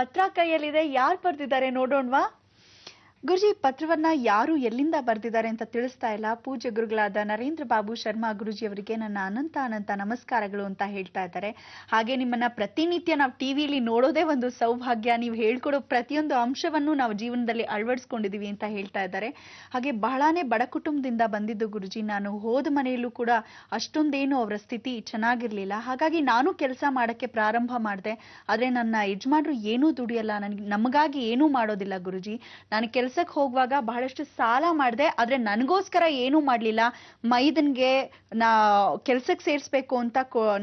ಪತ್ರ ಕೈಯಲ್ಲಿದೆ. ಯಾರು ಬರ್ದಿದ್ದಾರೆ ನೋಡೋಣವಾ? ಗುರುಜಿ, ಪತ್ರವನ್ನ ಯಾರು ಎಲ್ಲಿಂದ ಬರ್ದಿದ್ದಾರೆ ಅಂತ ತಿಳಿಸ್ತಾ ಇಲ್ಲ. ಪೂಜ್ಯ ಗುರುಗಳಾದ ನರೇಂದ್ರ ಬಾಬು ಶರ್ಮಾ ಗುರುಜಿ ಅವರಿಗೆ ನನ್ನ ಅನಂತ ಅನಂತ ನಮಸ್ಕಾರಗಳು ಅಂತ ಹೇಳ್ತಾ ಇದ್ದಾರೆ. ಹಾಗೆ ನಿಮ್ಮನ್ನ ಪ್ರತಿನಿತ್ಯ ನಾವು ಟಿವಿಲಿ ನೋಡೋದೇ ಒಂದು ಸೌಭಾಗ್ಯ. ನೀವು ಹೇಳ್ಕೊಡೋ ಪ್ರತಿಯೊಂದು ಅಂಶವನ್ನು ನಾವು ಜೀವನದಲ್ಲಿ ಅಳವಡಿಸ್ಕೊಂಡಿದೀವಿ ಅಂತ ಹೇಳ್ತಾ ಇದ್ದಾರೆ. ಹಾಗೆ ಬಹಳಾನೇ ಬಡ ಕುಟುಂಬದಿಂದ ಬಂದಿದ್ದು ಗುರುಜಿ. ನಾನು ಹೋದ ಮನೆಯಲ್ಲೂ ಕೂಡ ಅಷ್ಟೊಂದೇನು ಅವರ ಸ್ಥಿತಿ ಚೆನ್ನಾಗಿರ್ಲಿಲ್ಲ. ಹಾಗಾಗಿ ನಾನು ಕೆಲಸ ಮಾಡಕ್ಕೆ ಪ್ರಾರಂಭ ಮಾಡಿದೆ. ಆದ್ರೆ ನನ್ನ ಯಜಮಾನ್ರು ಏನೂ ದುಡಿಯಲ್ಲ, ನಮಗಾಗಿ ಏನೂ ಮಾಡೋದಿಲ್ಲ ಗುರುಜಿ. ನಾನು ಕೆಲ್ಸಕ್ಕೆ ಹೋಗುವಾಗ ಬಹಳಷ್ಟು ಸಾಲ ಮಾಡಿದೆ, ಆದ್ರೆ ನನಗೋಸ್ಕರ ಏನೂ ಮಾಡ್ಲಿಲ್ಲ. ಮೈದನ್ಗೆ ನಾ ಕೆಲ್ಸಕ್ಕೆ ಸೇರಿಸ್ಬೇಕು ಅಂತ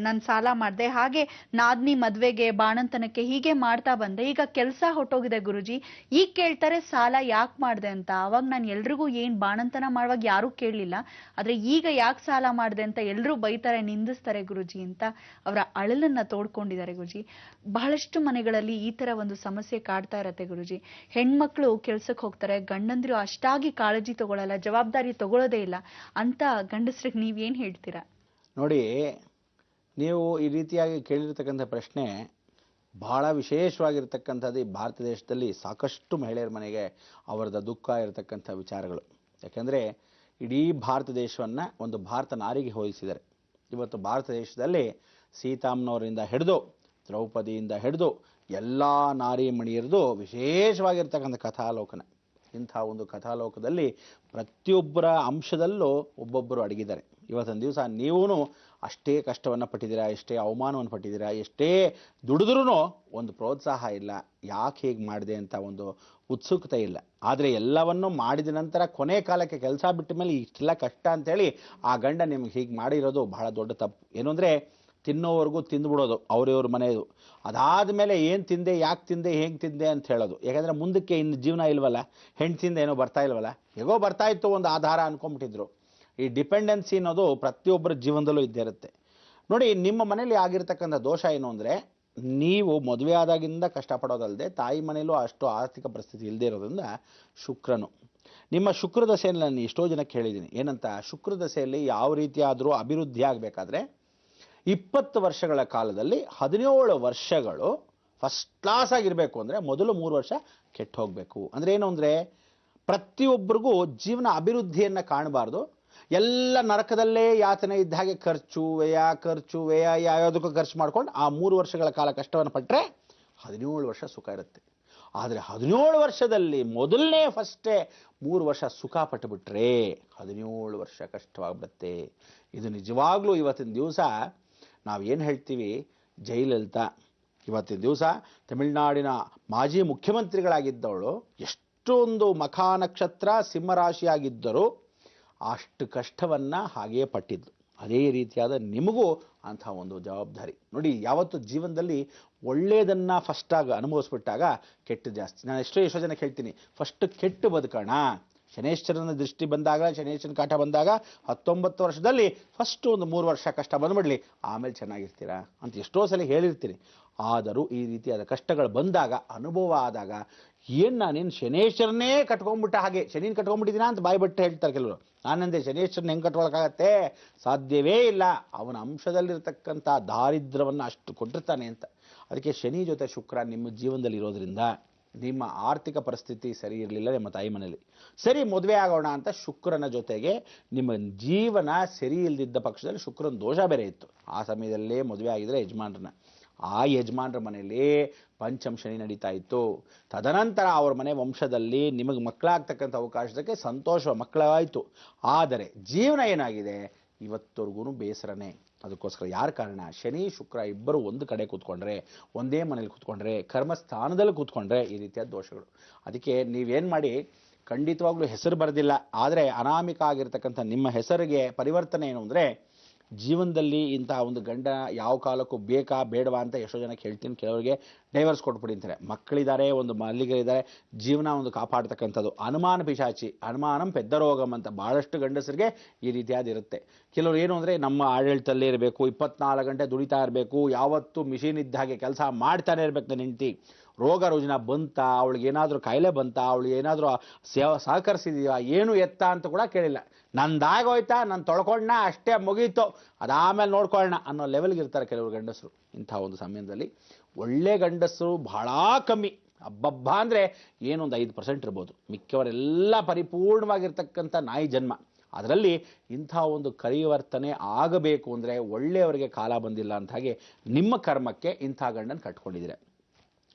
ನಾನು ಸಾಲ ಮಾಡಿದೆ. ಹಾಗೆ ನಾದ್ನಿ ಮದ್ವೆಗೆ, ಬಾಣಂತನಕ್ಕೆ ಹೀಗೆ ಮಾಡ್ತಾ ಬಂದೆ. ಈಗ ಕೆಲಸ ಹೊಟ್ಟೋಗಿದೆ ಗುರುಜಿ. ಈಗ ಕೇಳ್ತಾರೆ ಸಾಲ ಯಾಕೆ ಮಾಡಿದೆ ಅಂತ. ಅವಾಗ ನಾನು ಎಲ್ರಿಗೂ ಏನ್ ಬಾಣಂತನ ಮಾಡುವಾಗ ಯಾರೂ ಕೇಳಲಿಲ್ಲ, ಆದ್ರೆ ಈಗ ಯಾಕೆ ಸಾಲ ಮಾಡಿದೆ ಅಂತ ಎಲ್ರೂ ಬೈತಾರೆ, ನಿಂದಿಸ್ತಾರೆ ಗುರುಜಿ ಅಂತ ಅವರ ಅಳಲನ್ನ ತೋಡ್ಕೊಂಡಿದ್ದಾರೆ ಗುರುಜಿ. ಬಹಳಷ್ಟು ಮನೆಗಳಲ್ಲಿ ಈ ತರ ಒಂದು ಸಮಸ್ಯೆ ಕಾಡ್ತಾ ಇರತ್ತೆ ಗುರುಜಿ. ಹೆಣ್ಮಕ್ಳು ಕೆಲ್ಸಕ್ಕೆ ಹೋಗ್ತಾರೆ, ಗಂಡಂದಿರು ಅಷ್ಟಾಗಿ ಕಾಳಜಿ ತಗೊಳ್ಳಲ್ಲ, ಜವಾಬ್ದಾರಿ ತಗೊಳ್ಳೋದೇ ಇಲ್ಲ. ಅಂತ ಗಂಡಸ್ರಿಗೆ ನೀವೇನ್ ಹೇಳ್ತೀರಾ? ನೋಡಿ, ನೀವು ಈ ರೀತಿಯಾಗಿ ಕೇಳಿರ್ತಕ್ಕಂಥ ಪ್ರಶ್ನೆ ಬಹಳ ವಿಶೇಷವಾಗಿರ್ತಕ್ಕಂಥದ್ದು. ಈ ಭಾರತ ದೇಶದಲ್ಲಿ ಸಾಕಷ್ಟು ಮಹಿಳೆಯರ ಮನೆಗೆ ಅವರದ ದುಃಖ ಇರತಕ್ಕಂಥ ವಿಚಾರಗಳು. ಯಾಕೆಂದರೆ ಇಡೀ ಭಾರತ ದೇಶವನ್ನು ಒಂದು ಭಾರತ ನಾರಿಗೆ ಹೋಲಿಸಿದ್ದಾರೆ. ಇವತ್ತು ಭಾರತ ದೇಶದಲ್ಲಿ ಸೀತಾಮ್ಮನವರಿಂದ ಹಿಡಿದು ದ್ರೌಪದಿಯಿಂದ ಹಿಡಿದು ಎಲ್ಲ ನಾರಿ ಮಣಿಯರದು ವಿಶೇಷವಾಗಿರ್ತಕ್ಕಂಥ ಕಥಾಲೋಕನ. ಇಂಥ ಒಂದು ಕಥಾಲೋಕದಲ್ಲಿ ಪ್ರತಿಯೊಬ್ಬರ ಅಂಶದಲ್ಲೂ ಒಬ್ಬೊಬ್ಬರು ಅಡಗಿದ್ದಾರೆ. ಇವತ್ತಿನ ದಿವಸ ನೀವೂ ಅಷ್ಟೇ ಕಷ್ಟವನ್ನು ಪಟ್ಟಿದ್ದೀರಾ, ಎಷ್ಟೇ ಅವಮಾನವನ್ನು ಪಟ್ಟಿದ್ದೀರಾ, ಎಷ್ಟೇ ದುಡಿದ್ರೂ ಒಂದು ಪ್ರೋತ್ಸಾಹ ಇಲ್ಲ, ಯಾಕೆ ಹೀಗೆ ಮಾಡಿದೆ ಅಂತ ಒಂದು ಉತ್ಸುಕತೆ ಇಲ್ಲ. ಆದರೆ ಎಲ್ಲವನ್ನೂ ಮಾಡಿದ ನಂತರ ಕೊನೆ ಕಾಲಕ್ಕೆ ಕೆಲಸ ಬಿಟ್ಟ ಮೇಲೆ ಇಷ್ಟೆಲ್ಲ ಕಷ್ಟ ಅಂಥೇಳಿ ಆ ಗಂಡ ನಿಮ್ಗೆ ಹೀಗೆ ಮಾಡಿರೋದು ಬಹಳ ದೊಡ್ಡ ತಪ್ಪು. ಏನು ಅಂದರೆ, ತಿನ್ನೋವರೆಗೂ ತಿಂದುಬಿಡೋದು ಅವ್ರವ್ರ ಮನೆಯದು. ಅದಾದ ಮೇಲೆ ಏನು ತಿಂದೆ, ಯಾಕೆ ತಿಂದೆ, ಹೇಗೆ ತಿಂದೆ ಅಂತ ಹೇಳೋದು. ಯಾಕಂದರೆ ಮುಂದಕ್ಕೆ ಇನ್ನು ಜೀವನ ಇಲ್ವಲ್ಲ, ಹೆಂಡ್ತಿಂದ ಏನೋ ಬರ್ತಾ ಇಲ್ವಲ್ಲ, ಹೇಗೋ ಬರ್ತಾ ಇತ್ತು ಒಂದು ಆಧಾರ ಅಂದ್ಕೊಂಬಿಟ್ಟಿದ್ರು. ಈ ಡಿಪೆಂಡೆನ್ಸಿ ಅನ್ನೋದು ಪ್ರತಿಯೊಬ್ಬರ ಜೀವನದಲ್ಲೂ ಇದ್ದೇ ಇರುತ್ತೆ. ನೋಡಿ, ನಿಮ್ಮ ಮನೇಲಿ ಆಗಿರ್ತಕ್ಕಂಥ ದೋಷ ಏನು ಅಂದರೆ, ನೀವು ಮದುವೆ ಆದಾಗಿಂದ ಕಷ್ಟಪಡೋದಲ್ಲದೆ ತಾಯಿ ಮನೆಯಲ್ಲೂ ಅಷ್ಟು ಆರ್ಥಿಕ ಪರಿಸ್ಥಿತಿ ಇಲ್ಲದೆ ಇರೋದ್ರಿಂದ ಶುಕ್ರನು ನಿಮ್ಮ ಶುಕ್ರ ದಶೆಯಲ್ಲಿ ನಾನು ಎಷ್ಟೋ ಜನಕ್ಕೆ ಹೇಳಿದ್ದೀನಿ. ಏನಂತ, ಶುಕ್ರ ದಶೆಯಲ್ಲಿ ಯಾವ ರೀತಿಯಾದರೂ ಅಭಿವೃದ್ಧಿ ಆಗಬೇಕಾದ್ರೆ 20 ವರ್ಷಗಳ ಕಾಲದಲ್ಲಿ 17 ವರ್ಷಗಳು ಫಸ್ಟ್ ಕ್ಲಾಸ್ ಆಗಿರಬೇಕು ಅಂದರೆ ಮೊದಲು 3 ವರ್ಷ ಕೆಟ್ಟು ಹೋಗಬೇಕು. ಅಂದರೆ ಏನು ಅಂದರೆ, ಪ್ರತಿಯೊಬ್ಬರಿಗೂ ಜೀವನ ಅಭಿವೃದ್ಧಿಯನ್ನು ಕಾಣಬಾರ್ದು. ಎಲ್ಲ ನರಕದಲ್ಲೇ ಯಾತನೆ ಇದ್ದ ಹಾಗೆ ಖರ್ಚು ವ್ಯಯ ಯಾವುದಕ್ಕೂ ಖರ್ಚು ಮಾಡ್ಕೊಂಡು ಆ 3 ವರ್ಷಗಳ ಕಾಲ ಕಷ್ಟವನ್ನು ಪಟ್ಟರೆ 17 ವರ್ಷ ಸುಖ ಇರುತ್ತೆ. ಆದರೆ 17 ವರ್ಷದಲ್ಲಿ ಮೊದಲನೇ ಫಸ್ಟೇ 3 ವರ್ಷ ಸುಖ ಪಟ್ಟುಬಿಟ್ರೆ 17 ವರ್ಷ ಕಷ್ಟವಾಗ್ಬಿಡುತ್ತೆ. ಇದು ನಿಜವಾಗ್ಲೂ ಇವತ್ತಿನ ದಿವಸ ನಾವೇನು ಹೇಳ್ತೀವಿ, ಜಯಲಲಿತಾ ಇವತ್ತಿನ ದಿವಸ ತಮಿಳುನಾಡಿನ ಮಾಜಿ ಮುಖ್ಯಮಂತ್ರಿಗಳಾಗಿದ್ದವಳು, ಎಷ್ಟೊಂದು ಮಖಾ ನಕ್ಷತ್ರ ಸಿಂಹರಾಶಿಯಾಗಿದ್ದರು, ಅಷ್ಟು ಕಷ್ಟವನ್ನು ಹಾಗೆಯೇ ಪಟ್ಟಿದ್ದು. ಅದೇ ರೀತಿಯಾದ ನಿಮಗೂ ಅಂಥ ಒಂದು ಜವಾಬ್ದಾರಿ. ನೋಡಿ, ಯಾವತ್ತು ಜೀವನದಲ್ಲಿ ಒಳ್ಳೆಯದನ್ನು ಫಸ್ಟಾಗಿ ಅನುಭವಿಸ್ಬಿಟ್ಟಾಗ ಕೆಟ್ಟು ಜಾಸ್ತಿ. ನಾನು ಎಷ್ಟೋ ಜನಕ್ಕೆ ಹೇಳ್ತೀನಿ, ಫಸ್ಟ್ ಕೆಟ್ಟು ಬದುಕೋಣ. ಶನೇಶ್ವರನ ದೃಷ್ಟಿ ಬಂದಾಗ, ಶನೇಶ್ವರನ ಕಾಟ ಬಂದಾಗ 19 ವರ್ಷದಲ್ಲಿ ಫಸ್ಟ್ ಒಂದು 3 ವರ್ಷ ಕಷ್ಟ ಬಂದುಬಿಡಲಿ, ಆಮೇಲೆ ಚೆನ್ನಾಗಿರ್ತೀರಾ ಅಂತ ಎಷ್ಟೋ ಸಲ ಹೇಳಿರ್ತೀನಿ. ಆದರೂ ಈ ರೀತಿಯಾದ ಕಷ್ಟಗಳು ಬಂದಾಗ, ಅನುಭವ ಆದಾಗ, ಏನು ನಾನೇನು ಶನೇಶ್ವರನೇ ಕಟ್ಕೊಂಡ್ಬಿಟ್ಟ ಹಾಗೆ, ಶನಿನ ಕಟ್ಕೊಂಡ್ಬಿಟ್ಟಿದ್ದೀನ ಅಂತ ಬಾಯ್ಬಿಟ್ಟು ಹೇಳ್ತಾರೆ ಕೆಲವರು. ನಾನಂದೆ, ಶನೇಶ್ವರನ ಹೆಂಗೆ ಕಟ್ಕೊಳಕ್ಕಾಗತ್ತೆ? ಸಾಧ್ಯವೇ ಇಲ್ಲ. ಅವನ ಅಂಶದಲ್ಲಿರ್ತಕ್ಕಂಥ ದಾರಿದ್ರ್ಯವನ್ನು ಅಷ್ಟು ಕೊಟ್ಟಿರ್ತಾನೆ ಅಂತ. ಅದಕ್ಕೆ ಶನಿ ಜೊತೆ ಶುಕ್ರ ನಿಮ್ಮ ಜೀವನದಲ್ಲಿ ಇರೋದ್ರಿಂದ ನಿಮ್ಮ ಆರ್ಥಿಕ ಪರಿಸ್ಥಿತಿ ಸರಿ ಇರಲಿಲ್ಲ. ನಿಮ್ಮ ತಾಯಿ ಮನೆಯಲ್ಲಿ ಸರಿ ಮದುವೆ ಆಗೋಣ ಅಂತ ಶುಕ್ರನ ಜೊತೆಗೆ ನಿಮ್ಮ ಜೀವನ ಸರಿ ಇಲ್ಲದಿದ್ದ ಪಕ್ಷದಲ್ಲಿ ಶುಕ್ರನ ದೋಷ ಬೇರೆ ಇತ್ತು. ಆ ಸಮಯದಲ್ಲೇ ಮದುವೆ ಆಗಿದ್ರೆ ಯಜಮಾನ್ರನ್ನ, ಆ ಯಜಮಾನ್ರ ಮನೆಯಲ್ಲಿ ಪಂಚಮ ಶನಿ ನಡೀತಾ ಇತ್ತು. ತದನಂತರ ಅವ್ರ ಮನೆ ವಂಶದಲ್ಲಿ ನಿಮಗೆ ಮಕ್ಕಳಾಗ್ತಕ್ಕಂಥ ಅವಕಾಶಕ್ಕೆ ಸಂತೋಷ, ಮಕ್ಕಳಾಯಿತು. ಆದರೆ ಜೀವನ ಏನಾಗಿದೆ ಇವತ್ತವರೆಗೂ ಬೇಸರನೇ. ಅದಕ್ಕೋಸ್ಕರ ಯಾರ ಕಾರಣ? ಶನಿ ಶುಕ್ರ ಇಬ್ಬರು ಒಂದು ಕಡೆ ಕೂತ್ಕೊಂಡ್ರೆ, ಒಂದೇ ಮನೇಲಿ ಕೂತ್ಕೊಂಡ್ರೆ, ಕರ್ಮಸ್ಥಾನದಲ್ಲಿ ಕೂತ್ಕೊಂಡ್ರೆ ಈ ರೀತಿಯ ದೋಷಗಳು. ಅದಕ್ಕೆ ನೀವೇನು ಮಾಡಿ, ಖಂಡಿತವಾಗ್ಲೂ ಹೆಸರು ಬರೆದಿಲ್ಲ, ಆದರೆ ಅನಾಮಿಕ ಆಗಿರ್ತಕ್ಕಂಥ ನಿಮ್ಮ ಹೆಸರಿಗೆ ಪರಿವರ್ತನೆ ಏನು ಅಂದರೆ, ಜೀವನದಲ್ಲಿ ಇಂತಹ ಒಂದು ಗಂಡ ಯಾವ ಕಾಲಕ್ಕೂ ಬೇಕಾ ಬೇಡವಾ ಅಂತ ಎಷ್ಟೋ ಜನಕ್ಕೆ ಹೇಳ್ತೀನಿ. ಕೆಲವರಿಗೆ ಡೈವರ್ಸ್ ಕೊಟ್ಬಿಡಿ ಅಂತಾರೆ. ಮಕ್ಕಳಿದ್ದಾರೆ, ಒಂದು ಮಲ್ಲಿಗಳಿದ್ದಾರೆ, ಜೀವನ ಒಂದು ಕಾಪಾಡ್ತಕ್ಕಂಥದ್ದು. ಅನುಮಾನ ಪಿಶಾಚಿ, ಅನುಮಾನಂ ಪೆದ್ದ ರೋಗಂ ಅಂತ ಭಾಳಷ್ಟು ಗಂಡಸರಿಗೆ ಈ ರೀತಿಯಾದಿರುತ್ತೆ. ಕೆಲವರು ಏನು ಅಂದರೆ, ನಮ್ಮ ಆಡಳಿತಲ್ಲೇ ಇರಬೇಕು, 24 ಗಂಟೆ ದುಡಿತಾ ಇರಬೇಕು, ಯಾವತ್ತೂ ಮಿಷಿನ್ ಇದ್ದ ಹಾಗೆ ಕೆಲಸ ಮಾಡ್ತಾನೆ ಇರಬೇಕು. ನನ್ನ ಹೆಂಡತಿ ರೋಗ ರುಜಿನ ಬಂತ, ಅವಳಿಗೆ ಏನಾದರೂ ಕಾಯಿಲೆ ಬಂತ, ಅವಳಿಗೆ ಏನಾದರೂ ಸಹಕರಿಸಿದೀಯಾ, ಏನು ಎತ್ತ ಅಂತ ಕೂಡ ಕೇಳಿಲ್ಲ. ನಂದಾಗೋಯ್ತಾ, ನಾನು ತೊಳ್ಕೊಂಡ ಅಷ್ಟೇ, ಮುಗೀತು, ಅದಾಮೇಲೆ ನೋಡ್ಕೊಳ್ಳೋಣ ಅನ್ನೋ ಲೆವೆಲ್ಗೆ ಇರ್ತಾರೆ ಕೆಲವರು ಗಂಡಸರು. ಇಂಥ ಒಂದು ಸಮಯದಲ್ಲಿ ಒಳ್ಳೆ ಗಂಡಸರು ಬಹಳ ಕಮ್ಮಿ, ಹಬ್ಬಬ್ಬ ಅಂದರೆ ಏನೊಂದು 5% ಇರ್ಬೋದು, ಮಿಕ್ಕವರೆಲ್ಲ ಪರಿಪೂರ್ಣವಾಗಿರ್ತಕ್ಕಂಥ ನಾಯಿ ಜನ್ಮ. ಅದರಲ್ಲಿ ಇಂಥ ಒಂದು ಪರಿವರ್ತನೆ ಆಗಬೇಕು ಅಂದರೆ ಒಳ್ಳೆಯವರಿಗೆ ಕಾಲ ಬಂದಿಲ್ಲ ಅಂತ ಹಾಗೆ ನಿಮ್ಮ ಕರ್ಮಕ್ಕೆ ಇಂಥ ಗಂಡನ ಕಟ್ಕೊಂಡಿದ್ದೀರ.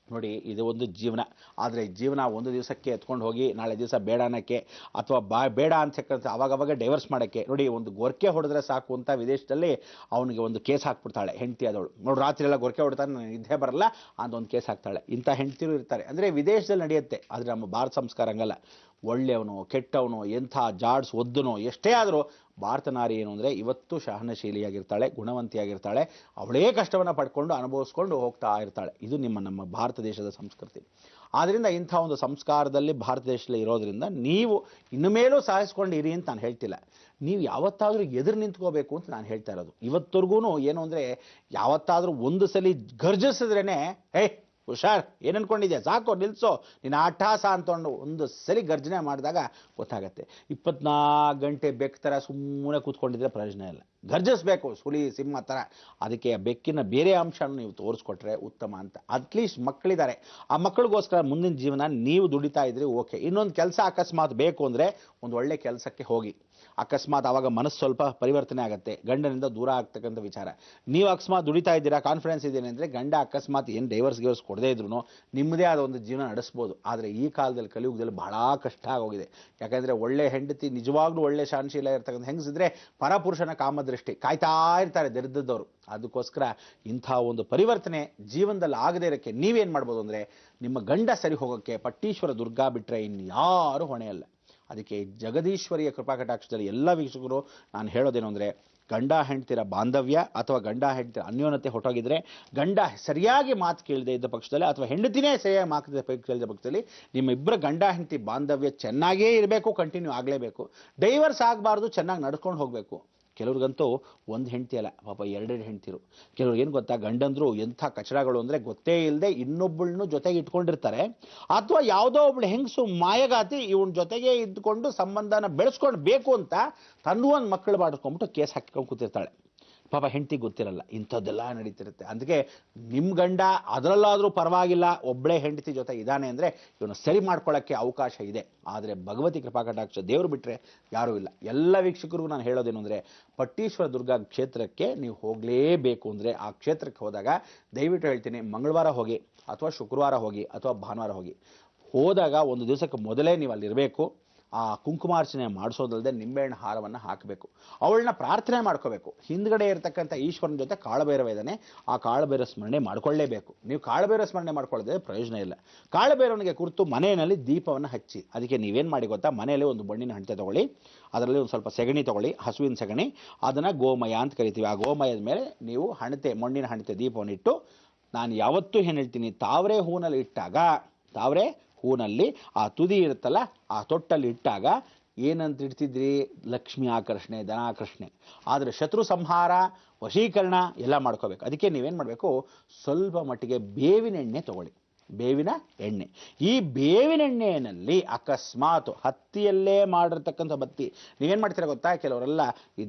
ನೋಡಿ, ಇದು ಒಂದು ಜೀವನ. ಆದರೆ ಜೀವನ ಒಂದು ದಿವಸಕ್ಕೆ ಎತ್ಕೊಂಡು ಹೋಗಿ ನಾಳೆ ದಿವಸ ಬೇಡ ಅನ್ನೋಕ್ಕೆ ಅಥವಾ ಬೇಡ ಅಂತಕ್ಕಂಥ ಅವಾಗವಾಗ ಡೈವರ್ಸ್ ಮಾಡೋಕ್ಕೆ. ನೋಡಿ, ಒಂದು ಗೊರಕೆ ಹೊಡೆದ್ರೆ ಸಾಕು ಅಂತ ವಿದೇಶದಲ್ಲಿ ಅವನಿಗೆ ಒಂದು ಕೇಸ್ ಹಾಕ್ಬಿಡ್ತಾಳೆ ಹೆಂಡತಿ ಆದವಳು. ನೋಡಿ, ರಾತ್ರಿ ಎಲ್ಲ ಗೊರಕೆ ಹೊಡ್ತಾನೆ, ನನಗೆ ನಿದ್ದೆ ಬರಲ್ಲ ಅಂತ ಒಂದು ಕೇಸ್ ಹಾಕ್ತಾಳೆ. ಇಂಥ ಹೆಂಡತಿರು ಇರ್ತಾರೆ. ಅಂದರೆ ವಿದೇಶದಲ್ಲಿ ನಡೆಯುತ್ತೆ. ಆದರೆ ನಮ್ಮ ಭಾರತ ಸಂಸ್ಕಾರ ಹಂಗಲ್ಲ. ಒಳ್ಳೆಯವನು ಕೆಟ್ಟವನು ಎಂಥ ಜಾಡ್ಸ್ ಒದ್ದನೋ ಎಷ್ಟೇ ಆದರೂ ಭಾರತ ನಾರಿ ಏನು ಅಂದರೆ ಇವತ್ತು ಸಹನಶೀಲಿಯಾಗಿರ್ತಾಳೆ, ಗುಣವಂತಿಯಾಗಿರ್ತಾಳೆ. ಅವಳೇ ಕಷ್ಟವನ್ನು ಪಡ್ಕೊಂಡು ಅನುಭವಿಸ್ಕೊಂಡು ಹೋಗ್ತಾ ಇರ್ತಾಳೆ. ಇದು ನಮ್ಮ ಭಾರತ ದೇಶದ ಸಂಸ್ಕೃತಿ. ಆದ್ದರಿಂದ ಇಂಥ ಒಂದು ಸಂಸ್ಕಾರದಲ್ಲಿ ಭಾರತ ದೇಶದಲ್ಲಿ ಇರೋದ್ರಿಂದ ನೀವು ಇನ್ನು ಮೇಲೂ ಸಾಧಿಸ್ಕೊಂಡು ಇರಿ ಅಂತ ನಾನು ಹೇಳ್ತಿಲ್ಲ. ನೀವು ಯಾವತ್ತಾದರೂ ಎದುರು ನಿಂತ್ಕೋಬೇಕು ಅಂತ ನಾನು ಹೇಳ್ತಾ ಇರೋದು. ಇವತ್ತವರೆಗೂ ಏನು ಅಂದರೆ ಯಾವತ್ತಾದರೂ ಒಂದು ಸಲ ಗರ್ಜಿಸಿದ್ರೇ ಹುಷಾರ್, ಏನು ಅನ್ಕೊಂಡಿದ್ಯಾ, ಸಾಕು ನಿಲ್ಲಿಸೋ ನೀನು ಅಟ್ಟಹಾಸ ಅಂತಕೊಂಡು ಒಂದು ಸರಿ ಗರ್ಜನೆ ಮಾಡಿದಾಗ ಗೊತ್ತಾಗತ್ತೆ. 24 ಗಂಟೆ ಬೆಕ್ಕ ಥರ ಸುಮ್ಮನೆ ಕೂತ್ಕೊಂಡಿದ್ರೆ ಪ್ರಯೋಜನ ಇಲ್ಲ. ಗರ್ಜಿಸ್ಬೇಕು, ಸುಳಿ ಸಿಂಹ ಥರ. ಅದಕ್ಕೆ ಬೆಕ್ಕಿನ ಬೇರೆ ಅಂಶನ ನೀವು ತೋರಿಸ್ಕೊಟ್ರೆ ಉತ್ತಮ ಅಂತ. ಅಟ್ಲೀಸ್ಟ್ ಮಕ್ಕಳಿದ್ದಾರೆ, ಆ ಮಕ್ಕಳಿಗೋಸ್ಕರ ಮುಂದಿನ ಜೀವನ ನೀವು ದುಡಿತಾ ಇದ್ರಿ ಓಕೆ. ಇನ್ನೊಂದು ಕೆಲಸ ಅಕಸ್ಮಾತ್ ಬೇಕು ಅಂದರೆ ಒಂದು ಒಳ್ಳೆ ಕೆಲಸಕ್ಕೆ ಹೋಗಿ. ಅಕಸ್ಮಾತ್ ಆವಾಗ ಮನಸ್ಸು ಸ್ವಲ್ಪ ಪರಿವರ್ತನೆ ಆಗುತ್ತೆ, ಗಂಡನಿಂದ ದೂರ ಆಗ್ತಕ್ಕಂಥ ವಿಚಾರ. ನೀವು ಅಕಸ್ಮಾತ್ ದುಡಿತಾ ಇದ್ದೀರಾ, ಕಾನ್ಫಿಡೆನ್ಸ್ ಇದ್ದೇನೆ ಅಂದರೆ ಗಂಡ ಅಕಸ್ಮಾತ್ ಏನು ಡೈವರ್ಸ್ ಕೊಡದೇ ಇದ್ರು ನಿಮ್ಮದೇ ಆದ ಒಂದು ಜೀವನ ನಡೆಸ್ಬೋದು. ಆದರೆ ಈ ಕಾಲದಲ್ಲಿ ಕಲಿಯುಗದಲ್ಲಿ ಬಹಳ ಕಷ್ಟ ಆಗೋಗಿದೆ. ಯಾಕಂದರೆ ಒಳ್ಳೆ ಹೆಂಡತಿ, ನಿಜವಾಗ್ಲೂ ಒಳ್ಳೆ ಶಾಂತಿಶೀಲ ಇರ್ತಕ್ಕಂಥ ಹೆಂಗಸಿದ್ರೆ ಪರಪುರುಷನ ಕಾಮದೃಷ್ಟಿ ಕಾಯ್ತಾ ಇರ್ತಾರೆ ದರಿದ್ರದವರು. ಅದಕ್ಕೋಸ್ಕರ ಇಂಥ ಒಂದು ಪರಿವರ್ತನೆ ಜೀವನದಲ್ಲಿ ಆಗದೇ ಇರೋಕ್ಕೆ ನೀವೇನು ಮಾಡ್ಬೋದು ಅಂದರೆ ನಿಮ್ಮ ಗಂಡ ಸರಿ ಹೋಗೋಕ್ಕೆ ಪಟ್ಟೀಶ್ವರ ದುರ್ಗಾ ಬಿಟ್ಟರೆ ಇನ್ಯಾರು ಹೊಣೆಯಲ್ಲ. ಅದಕ್ಕೆ ಜಗದೀಶ್ವರಿಯ ಕೃಪಾಕಟಾಕ್ಷದಲ್ಲಿ ಎಲ್ಲ ವೀಕ್ಷಕರು ನಾನು ಹೇಳೋದೇನು ಅಂದರೆ ಗಂಡ ಹೆಂಡ್ತಿರ ಬಾಂಧವ್ಯ ಅಥವಾ ಗಂಡ ಹೆಂಡ್ತಿರ ಅನ್ಯೋನ್ಯತೆ ಹೊಟ್ಟೋಗಿದ್ರೆ, ಗಂಡ ಸರಿಯಾಗಿ ಮಾತು ಕೇಳದೆ ಇದ್ದ ಪಕ್ಷದಲ್ಲಿ ಅಥವಾ ಹೆಂಡತಿನೇ ಸರಿಯಾಗಿ ಮಾತು ಕೇಳಿದ ಪಕ್ಷದಲ್ಲಿ ನಿಮ್ಮಿಬ್ಬರ ಗಂಡ ಹೆಂಡತಿ ಬಾಂಧವ್ಯ ಚೆನ್ನಾಗೇ ಇರಬೇಕು, ಕಂಟಿನ್ಯೂ ಆಗಲೇಬೇಕು. ಡೈವರ್ಸ್ ಆಗಬಾರ್ದು, ಚೆನ್ನಾಗಿ ನಡ್ಕೊಂಡು ಹೋಗಬೇಕು. ಕೆಲವ್ರಿಗಂತೂ ಒಂದು ಹೆಂಡತಿ ಅಲ್ಲ ಪಾಪ 2 ಹೆಂಡ್ತಿರು. ಕೆಲವ್ರಿಗೆ ಏನು ಗೊತ್ತಾ, ಗಂಡಂದ್ರು ಎಂಥ ಕಚಡಗಳು ಅಂದರೆ ಗೊತ್ತೇ ಇಲ್ಲದೆ ಇನ್ನೊಬ್ಬಳನ್ನು ಜೊತೆಗೆ ಇಟ್ಕೊಂಡಿರ್ತಾರೆ. ಅಥವಾ ಯಾವುದೋ ಒಬ್ಳು ಹೆಂಗಸು ಮಾಯಗಾತಿ ಇವನ ಜೊತೆಗೆ ಇದ್ದುಕೊಂಡು ಸಂಬಂಧನ ಬೆಳೆಸ್ಕೊಂಡು ಬೇಕು ಅಂತ ತನ್ನೂ ಒಂದು ಮಕ್ಕಳು ಮಾಡಿಸ್ಕೊಂಡ್ಬಿಟ್ಟು ಕೇಸ್ ಹಾಕಿಕೊಂಡು ಕೂತಿರ್ತಾಳೆ. ಪಾಪ ಹೆಂಡತಿಗೆ ಗೊತ್ತಿರಲ್ಲ, ಇಂಥದ್ದೆಲ್ಲ ನಡೀತಿರುತ್ತೆ. ಅದಕ್ಕೆ ನಿಮ್ಮ ಗಂಡ ಅದರಲ್ಲಾದರೂ ಪರವಾಗಿಲ್ಲ, ಒಬ್ಬಳೇ ಹೆಂಡತಿ ಜೊತೆ ಇದ್ದಾನೆ ಅಂದರೆ ಇವನು ಸರಿ ಮಾಡ್ಕೊಳ್ಳೋಕ್ಕೆ ಅವಕಾಶ ಇದೆ. ಆದರೆ ಭಗವತಿ ಕೃಪಾಕಟಾಕ್ಷ ದೇವರು ಬಿಟ್ಟರೆ ಯಾರೂ ಇಲ್ಲ. ಎಲ್ಲ ವೀಕ್ಷಕರಿಗೂ ನಾನು ಹೇಳೋದೇನು ಅಂದರೆ ಪಟ್ಟೀಶ್ವರ ದುರ್ಗಾ ಕ್ಷೇತ್ರಕ್ಕೆ ನೀವು ಹೋಗಲೇಬೇಕು ಅಂದರೆ ಆ ಕ್ಷೇತ್ರಕ್ಕೆ ಹೋದಾಗ ದಯವಿಟ್ಟು ಹೇಳ್ತೀನಿ, ಮಂಗಳವಾರ ಹೋಗಿ ಅಥವಾ ಶುಕ್ರವಾರ ಹೋಗಿ ಅಥವಾ ಭಾನುವಾರ ಹೋದಾಗ ಒಂದು ದಿವಸಕ್ಕೆ ಮೊದಲೇ ನೀವು ಅಲ್ಲಿರಬೇಕು. ಆ ಕುಂಕುಮಾರ್ಚನೆ ಮಾಡಿಸೋದಲ್ಲದೆ ನಿಂಬೆಹಣ್ಣು ಹಾರವನ್ನು ಹಾಕಬೇಕು. ಅವಳನ್ನ ಪ್ರಾರ್ಥನೆ ಮಾಡ್ಕೋಬೇಕು. ಹಿಂದ್ಗಡೆ ಇರತಕ್ಕಂಥ ಈಶ್ವರನ ಜೊತೆ ಕಾಳಭೈರವ ಇದ್ದಾನೆ, ಆ ಕಾಳಭೈರವ ಸ್ಮರಣೆ ಮಾಡ್ಕೊಳ್ಳೇಬೇಕು. ನೀವು ಕಾಳಭೈರವ ಸ್ಮರಣೆ ಮಾಡ್ಕೊಳ್ಳೋದೇ ಪ್ರಯೋಜನ ಇಲ್ಲ. ಕಾಳಭೈರವನಿಗೆ ಕುರಿತು ಮನೆಯಲ್ಲಿ ದೀಪವನ್ನು ಹಚ್ಚಿ. ಅದಕ್ಕೆ ನೀವೇನು ಮಾಡಿ ಗೊತ್ತಾ, ಮನೆಯಲ್ಲಿ ಒಂದು ಬಣ್ಣಿನ ಹಣತೆ ತೊಗೊಳ್ಳಿ, ಅದರಲ್ಲಿ ಒಂದು ಸ್ವಲ್ಪ ಸೆಗಣಿ ತೊಗೊಳ್ಳಿ, ಹಸುವಿನ ಸೆಗಣಿ, ಅದನ್ನು ಗೋಮಯ ಅಂತ ಕರಿತೀವಿ. ಆ ಗೋಮಯದ ಮೇಲೆ ನೀವು ಹಣತೆ, ಮಣ್ಣಿನ ಹಣತೆ ದೀಪವನ್ನು ಇಟ್ಟು, ನಾನು ಯಾವತ್ತೂ ಏನು ಹೇಳ್ತೀನಿ, ತಾವರೆ ಹೂನಲ್ಲಿ ಇಟ್ಟಾಗ, ತಾವರೆ ಹೂನಲ್ಲಿ ಆ ತುದಿ ಇರುತ್ತಲ್ಲ ಆ ತೊಟ್ಟಲ್ಲಿ ಇಟ್ಟಾಗ ಏನಂತ ಇಡ್ತಿದ್ರಿ, ಲಕ್ಷ್ಮಿ ಆಕರ್ಷಣೆ, ಧನಾಕರ್ಷಣೆ. ಆದರೆ ಶತ್ರು ಸಂಹಾರ, ವಶೀಕರಣ ಎಲ್ಲ ಮಾಡ್ಕೋಬೇಕು. ಅದಕ್ಕೆ ನೀವೇನು ಮಾಡಬೇಕು, ಸ್ವಲ್ಪ ಮಟ್ಟಿಗೆ ಬೇವಿನ ಎಣ್ಣೆ ತೊಗೊಳ್ಳಿ. ಬೇವಿನ ಎಣ್ಣೆ, ಈ ಬೇವಿನ ಎಣ್ಣೆಯಲ್ಲಿ ಅಕಸ್ಮಾತ್ ಹತ್ತಿಯಲ್ಲೇ ಮಾಡಿರ್ತಕ್ಕಂಥ ಬತ್ತಿ, ನೀವೇನು ಮಾಡ್ತೀರಾ ಗೊತ್ತಾ, ಕೆಲವರೆಲ್ಲ ಈ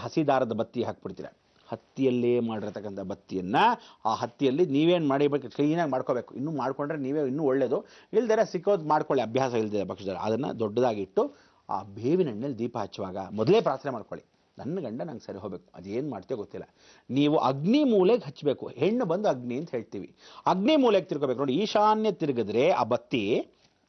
ಹಸಿ ದಾರದ ಬತ್ತಿ ಹಾಕ್ಬಿಡ್ತೀರ. ಹತ್ತಿಯಲ್ಲೇ ಮಾಡಿರ್ತಕ್ಕಂಥ ಬತ್ತಿಯನ್ನು ಆ ಹತ್ತಿಯಲ್ಲಿ ನೀವೇನು ಮಾಡಿಬೇಕು, ಕ್ಲೀನಾಗಿ ಮಾಡ್ಕೋಬೇಕು. ಇನ್ನೂ ಮಾಡ್ಕೊಂಡ್ರೆ ನೀವೇ ಇನ್ನೂ ಒಳ್ಳೆಯದು. ಇಲ್ದರೆ ಸಿಕ್ಕೋದು ಮಾಡ್ಕೊಳ್ಳಿ, ಅಭ್ಯಾಸ ಇಲ್ಲದೆ ಪಕ್ಷದಲ್ಲಿ ಅದನ್ನು ದೊಡ್ಡದಾಗಿಟ್ಟು ಆ ಬೇವಿನ ಎಣ್ಣೆಯಲ್ಲಿ ದೀಪ ಹಚ್ಚುವಾಗ ಮೊದಲೇ ಪ್ರಾರ್ಥನೆ ಮಾಡ್ಕೊಳ್ಳಿ, ನನ್ನ ಗಂಡ ನಂಗೆ ಸರಿ ಹೋಗಬೇಕು. ಅದೇನು ಮಾಡ್ತೀಯೋ ಗೊತ್ತಿಲ್ಲ. ನೀವು ಅಗ್ನಿ ಮೂಲೆಗೆ ಹಚ್ಚಬೇಕು. ಹೆಣ್ಣು ಬಂದು ಅಗ್ನಿ ಅಂತ ಹೇಳ್ತೀವಿ, ಅಗ್ನಿ ಮೂಲೆಗೆ ತಿರ್ಕೋಬೇಕು. ನೋಡಿ, ಈಶಾನ್ಯ ತಿರುಗಿದ್ರೆ ಆ ಬತ್ತಿ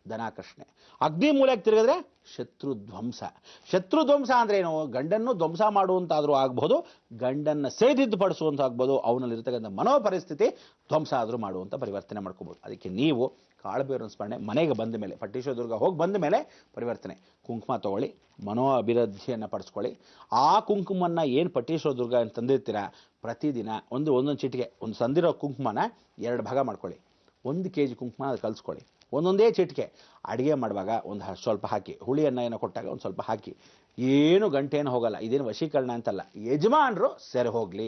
ಧನಾಕರ್ಷಣೆ, ಅಗ್ನಿ ಮೂಲೆಗೆ ತಿರುಗಿದ್ರೆ ಶತ್ರುಧ್ವಂಸ. ಶತ್ರುಧ್ವಂಸ ಅಂದ್ರೆ ಏನು, ಗಂಡನ್ನು ಧ್ವಂಸ ಮಾಡುವಂತಾದರೂ ಆಗ್ಬೋದು, ಗಂಡನ್ನು ಸೇದಿದ್ದುಪಡಿಸುವಂತ ಆಗ್ಬೋದು, ಅವನಲ್ಲಿರ್ತಕ್ಕಂಥ ಮನೋಪರಿಸ್ಥಿತಿ ಧ್ವಂಸ ಆದರೂ ಮಾಡುವಂಥ ಪರಿವರ್ತನೆ ಮಾಡ್ಕೋಬೋದು. ಅದಕ್ಕೆ ನೀವು ಕಾಳಬೇರಿನ ಸ್ಮರಣೆ ಮನೆಗೆ ಬಂದ ಮೇಲೆ, ಪಟ್ಟೀಶ್ವರ ದುರ್ಗ ಹೋಗಿ ಬಂದ ಮೇಲೆ ಪರಿವರ್ತನೆ, ಕುಂಕುಮ ತೊಗೊಳ್ಳಿ, ಮನೋ ಅಭಿವೃದ್ಧಿಯನ್ನು ಪಡಿಸ್ಕೊಳ್ಳಿ. ಆ ಕುಂಕುಮನ್ನು ಏನು ಪಟ್ಟೀಶ್ವರ ದುರ್ಗ ಅಂತ ತಂದಿರ್ತೀರ, ಪ್ರತಿದಿನ ಒಂದೊಂದು ಚಿಟಿಕೆ, ಒಂದು ಸಂದಿರೋ ಕುಂಕುಮನ 2 ಭಾಗ ಮಾಡ್ಕೊಳ್ಳಿ. 1 kg ಕುಂಕುಮ ಅದು ಕಲಿಸ್ಕೊಳ್ಳಿ. ಒಂದೊಂದೇ ಚಿಟಿಕೆ ಅಡುಗೆ ಮಾಡುವಾಗ ಒಂದು ಸ್ವಲ್ಪ ಹಾಕಿ, ಹುಳಿ ಅನ್ನ ಏನೋ ಕೊಟ್ಟಾಗ ಒಂದು ಸ್ವಲ್ಪ ಹಾಕಿ, ಏನು ಗಂಟೇನು ಹೋಗಲ್ಲ. ಇದೇನು ವಶೀಕರಣ ಅಂತಲ್ಲ. ಯಜಮಾನರು ಸರಿ ಹೋಗಲಿ,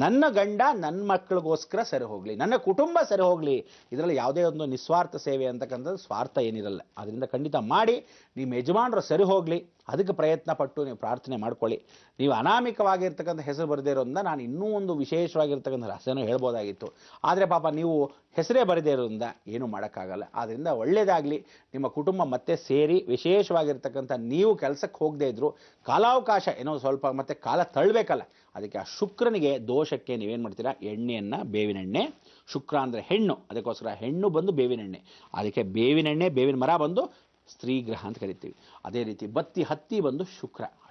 ನನ್ನ ಗಂಡ ನನ್ನ ಮಕ್ಕಳಿಗೋಸ್ಕರ ಸರಿ ಹೋಗಲಿ, ನನ್ನ ಕುಟುಂಬ ಸರಿ ಹೋಗಲಿ, ಇದರಲ್ಲಿ ಯಾವುದೇ ಒಂದು ನಿಸ್ವಾರ್ಥ ಸೇವೆ ಅಂತಕ್ಕಂಥದ್ದು ಸ್ವಾರ್ಥ ಏನಿರಲ್ಲ. ಅದರಿಂದ ಖಂಡಿತ ಮಾಡಿ. ನಿಮ್ಮ ಯಜಮಾನರು ಸರಿ ಹೋಗಲಿ, ಅದಕ್ಕೆ ಪ್ರಯತ್ನ ಪಟ್ಟು ನೀವು ಪ್ರಾರ್ಥನೆ ಮಾಡ್ಕೊಳ್ಳಿ. ನೀವು ಅನಾಮಿಕವಾಗಿರ್ತಕ್ಕಂಥ ಹೆಸರು ಬರದೇ ಇರೋದ್ರಿಂದ ನಾನು ಇನ್ನೂ ಒಂದು ವಿಶೇಷವಾಗಿರ್ತಕ್ಕಂಥ ರಹಸ್ಯನೂ ಹೇಳ್ಬೋದಾಗಿತ್ತು. ಆದರೆ ಪಾಪ ನೀವು ಹೆಸರೇ ಬರದೇ ಇರೋದ್ರಿಂದ ಏನೂ ಮಾಡೋಕ್ಕಾಗಲ್ಲ. ಆದ್ದರಿಂದ ಒಳ್ಳೆಯದಾಗಲಿ. ನಿಮ್ಮ ಕುಟುಂಬ ಮತ್ತೆ ಸೇರಿ ವಿಶೇಷವಾಗಿರ್ತಕ್ಕಂಥ ನೀವು ಕೆಲಸಕ್ಕೆ ಹೋಗದೇ ಇದ್ದರೂ ಕಾಲಾವಕಾಶ ಏನೋ ಸ್ವಲ್ಪ ಮತ್ತೆ ಕಾಲ ತಳ್ಳಬೇಕಲ್ಲ, ಅದಕ್ಕೆ ಆ ಶುಕ್ರನಿಗೆ ದೋಷಕ್ಕೆ ನೀವೇನು ಮಾಡ್ತೀರಾ, ಎಣ್ಣೆಯನ್ನು, ಬೇವಿನೆಣ್ಣೆ, ಶುಕ್ರ ಅಂದರೆ ಹೆಣ್ಣು, ಅದಕ್ಕೋಸ್ಕರ ಹೆಣ್ಣು ಬಂದು ಬೇವಿನೆಣ್ಣೆ, ಅದಕ್ಕೆ ಬೇವಿನೆಣ್ಣೆ, ಬೇವಿನ ಮರ ಬಂದು ಸ್ತ್ರೀ ಗ್ರಹ ಅಂತ ಕರಿತೀವಿ. ಅದೇ ರೀತಿ ಬತ್ತಿ ಹತ್ತಿ ಬಂದು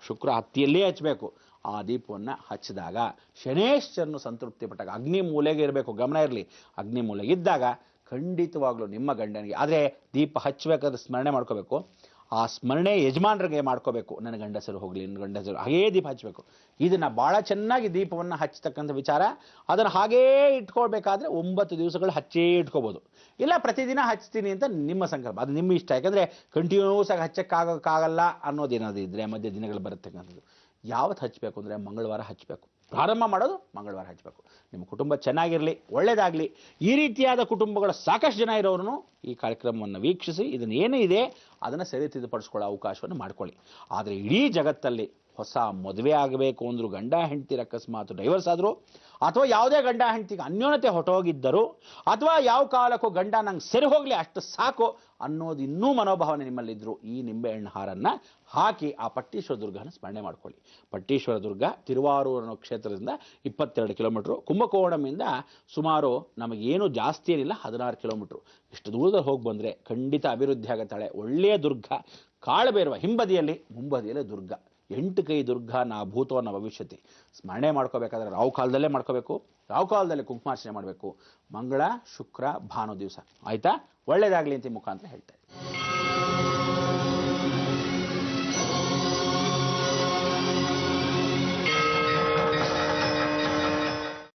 ಶುಕ್ರ ಹತ್ತಿಯಲ್ಲೇ ಹಚ್ಚಬೇಕು. ಆ ದೀಪವನ್ನು ಹಚ್ಚಿದಾಗ ಶನೇಶ್ವರನು ಸಂತೃಪ್ತಿ ಪಟ್ಟಾಗ, ಅಗ್ನಿ ಮೂಲೆಗೆ ಇರಬೇಕು, ಗಮನ ಇರಲಿ, ಅಗ್ನಿ ಮೂಲೆಗೆ ಇದ್ದಾಗ ಖಂಡಿತವಾಗ್ಲೂ ನಿಮ್ಮ ಗಂಡನಿಗೆ. ಆದರೆ ದೀಪ ಹಚ್ಚಬೇಕಾದ್ರೆ ಸ್ಮರಣೆ ಮಾಡ್ಕೋಬೇಕು. ಆ ಸ್ಮರಣೆ ಯಜಮಾನರಿಗೆ ಮಾಡ್ಕೋಬೇಕು. ನನ್ನ ಗಂಡಸರು ಹೋಗಲಿ, ನನ್ನ ಗಂಡಸರು, ಹಾಗೇ ದೀಪ ಹಚ್ಚಬೇಕು. ಇದನ್ನು ಭಾಳ ಚೆನ್ನಾಗಿ ದೀಪವನ್ನು ಹಚ್ಚತಕ್ಕಂಥ ವಿಚಾರ. ಅದನ್ನು ಹಾಗೇ ಇಟ್ಕೊಳ್ಬೇಕಾದ್ರೆ 9 ದಿವಸಗಳು ಹಚ್ಚೇ ಇಟ್ಕೋಬೋದು. ಇಲ್ಲ ಪ್ರತಿದಿನ ಹಚ್ತೀನಿ ಅಂತ ನಿಮ್ಮ ಸಂಕಲ್ಪ, ಅದು ನಿಮ್ಮ ಇಷ್ಟ. ಯಾಕಂದರೆ ಕಂಟಿನ್ಯೂಸ್ ಆಗಿ ಹಚ್ಚಕ್ಕಾಗಲ್ಲ ಅನ್ನೋದೇನಾದ್ರು ಇದ್ದರೆ ಮಧ್ಯೆ ದಿನಗಳು ಬರತಕ್ಕಂಥದ್ದು. ಯಾವತ್ತು ಹಚ್ಚಬೇಕು ಅಂದರೆ ಮಂಗಳವಾರ ಹಚ್ಚಬೇಕು. ಪ್ರಾರಂಭ ಮಾಡೋದು ಮಂಗಳವಾರ ಹಚ್ಚಬೇಕು. ನಿಮ್ಮ ಕುಟುಂಬ ಚೆನ್ನಾಗಿರಲಿ, ಒಳ್ಳೆಯದಾಗಲಿ. ಈ ರೀತಿಯಾದ ಕುಟುಂಬಗಳು ಸಾಕಷ್ಟು ಜನ ಇರೋರು ಈ ಕಾರ್ಯಕ್ರಮವನ್ನು ವೀಕ್ಷಿಸಿ ಇದನ್ನು ಏನು ಇದೆ ಅದನ್ನು ಸರಿ ತಿಳಿದುಪಡಿಸ್ಕೊಳ್ಳೋ ಅವಕಾಶವನ್ನು ಮಾಡ್ಕೊಳ್ಳಿ. ಆದರೆ ಇಡೀ ಜಗತ್ತಲ್ಲಿ ಹೊಸ ಮದುವೆ ಆಗಬೇಕು ಅಂದರೂ, ಗಂಡ ಹೆಂಡ್ತಿರ ಅಕಸ್ಮಾತ್ ಡೈವರ್ಸ್ ಆದರೂ, ಅಥವಾ ಯಾವುದೇ ಗಂಡ ಹೆಂಡ್ತಿಗೆ ಅನ್ಯೋನ್ಯತೆ ಹೊಟ್ಟೋಗಿದ್ದರು, ಅಥವಾ ಯಾವ ಕಾಲಕ್ಕೂ ಗಂಡ ನಂಗೆ ಸರಿ ಹೋಗಲಿ ಅಷ್ಟು ಸಾಕು ಅನ್ನೋದು ಇನ್ನೂ ಮನೋಭಾವನೆ ನಿಮ್ಮಲ್ಲಿದ್ದರು, ಈ ನಿಂಬೆಹಣ್ಣು ಹಾರನ್ನು ಹಾಕಿ ಆ ಪಟ್ಟೀಶ್ವರ ದುರ್ಗನ ಸ್ಮರಣೆ ಮಾಡ್ಕೊಳ್ಳಿ. ಪಟ್ಟೀಶ್ವರ ದುರ್ಗ ತಿರುವಾರೂರು ಕ್ಷೇತ್ರದಿಂದ 22 ಕಿಲೋಮೀಟ್ರು, ಕುಂಭಕೋಣಂನಿಂದ ಸುಮಾರು ನಮಗೇನು ಜಾಸ್ತಿ ಏನಿಲ್ಲ 16 ಕಿಲೋಮೀಟ್ರು. ಇಷ್ಟು ದೂರದಲ್ಲಿ ಹೋಗಿ ಬಂದರೆ ಖಂಡಿತ ಅಭಿವೃದ್ಧಿ ಆಗುತ್ತಾಳೆ. ಒಳ್ಳೆಯ ದುರ್ಗ, ಕಾಳಬೇರುವ ಹಿಂಬದಿಯಲ್ಲಿ, ಮುಂಬದಿಯಲ್ಲೇ ದುರ್ಗ. 8 ಕೈ ದುರ್ಗ ನಾ ಭೂತವನ್ನ ಭವಿಷ್ಯತಿ. ಸ್ಮರಣೆ ಮಾಡ್ಕೋಬೇಕಾದ್ರೆ ರಾವು ಕಾಲದಲ್ಲೇ ಮಾಡ್ಕೋಬೇಕು. ರಾವು ಕಾಲದಲ್ಲಿ ಕುಂಕುಮಾರ್ಚನೆ ಮಾಡಬೇಕು. ಮಂಗಳ, ಶುಕ್ರ, ಭಾನು ದಿವಸ. ಆಯಿತಾ? ಒಳ್ಳೆಯದಾಗಲಿ ಅಂತ ಮುಖಾಂತರ ಹೇಳ್ತಾರೆ.